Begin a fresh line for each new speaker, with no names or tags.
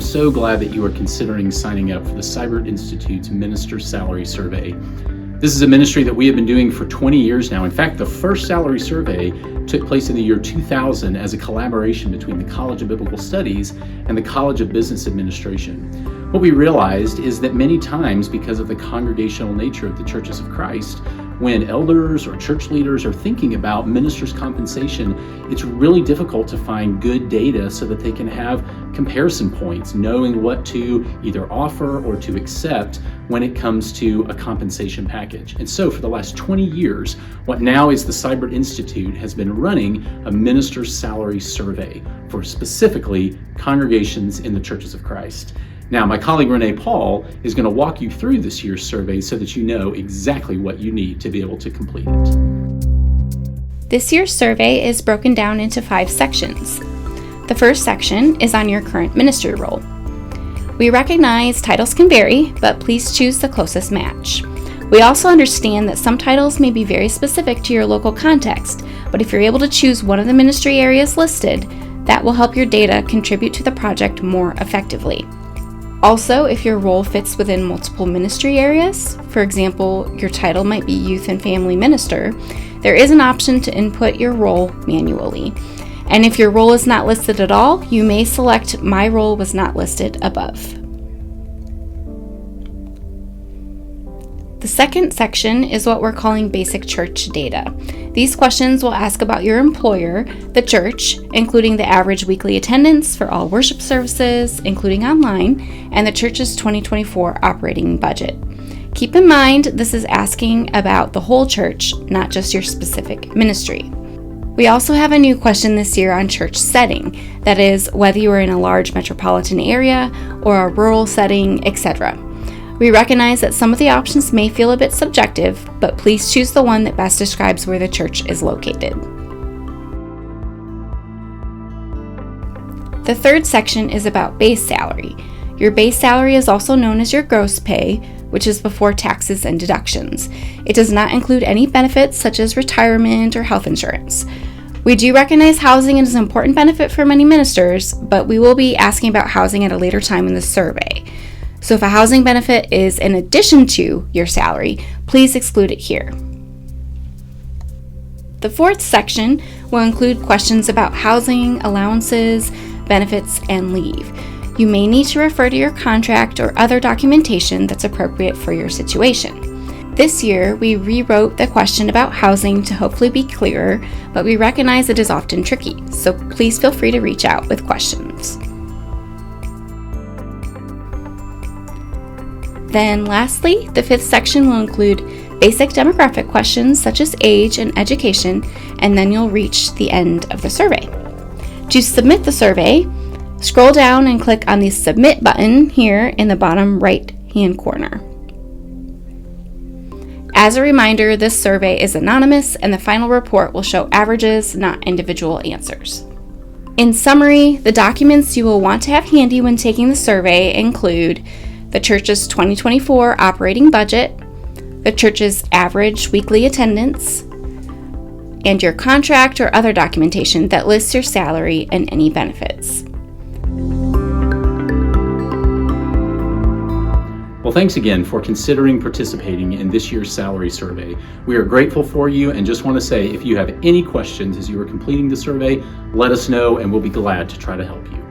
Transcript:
so glad that you are considering signing up for the Siburt Institute's Minister Salary Survey. This is a ministry that we have been doing for 20 years now. In fact, the first salary survey took place in the year 2000 as a collaboration between the College of Biblical Studies and the College of Business Administration. What we realized is that many times, because of the congregational nature of the churches of Christ, when elders or church leaders are thinking about ministers' compensation, it's really difficult to find good data so that they can have comparison points, knowing what to either offer or to accept when it comes to a compensation package. And so for the last 20 years, what now is the Siburt Institute has been running a minister's salary survey for specifically congregations in the churches of Christ. Now, my colleague Renee Paul is going to walk you through this year's survey so that you know exactly what you need to be able to complete it.
This year's survey is broken down into 5 sections. The first section is on your current ministry role. We recognize titles can vary, but please choose the closest match. We also understand that some titles may be very specific to your local context, but if you're able to choose one of the ministry areas listed, that will help your data contribute to the project more effectively. Also, if your role fits within multiple ministry areas, for example, your title might be Youth and Family Minister, there is an option to input your role manually. And if your role is not listed at all, you may select My Role Was Not Listed above. The second section is what we're calling basic church data. These questions will ask about your employer, the church, including the average weekly attendance for all worship services, including online, and the church's 2024 operating budget. Keep in mind, this is asking about the whole church, not just your specific ministry. We also have a new question this year on church setting, that is, whether you are in a large metropolitan area or a rural setting, etc. We recognize that some of the options may feel a bit subjective, but please choose the one that best describes where the church is located. The third section is about base salary. Your base salary is also known as your gross pay, which is before taxes and deductions. It does not include any benefits such as retirement or health insurance. We do recognize housing is an important benefit for many ministers, but we will be asking about housing at a later time in the survey. So if a housing benefit is in addition to your salary, please exclude it here. The fourth section will include questions about housing, allowances, benefits, and leave. You may need to refer to your contract or other documentation that's appropriate for your situation. This year, we rewrote the question about housing to hopefully be clearer, but we recognize it is often tricky, so please feel free to reach out with questions. Then lastly, the fifth section will include basic demographic questions such as age and education, and then you'll reach the end of the survey. To submit the survey, scroll down and click on the Submit button here in the bottom right-hand corner. As a reminder, this survey is anonymous and the final report will show averages, not individual answers. In summary, the documents you will want to have handy when taking the survey include the church's 2024 operating budget, the church's average weekly attendance, and your contract or other documentation that lists your salary and any benefits.
Well, thanks again for considering participating in this year's salary survey. We are grateful for you and just want to say if you have any questions as you are completing the survey, let us know and we'll be glad to try to help you.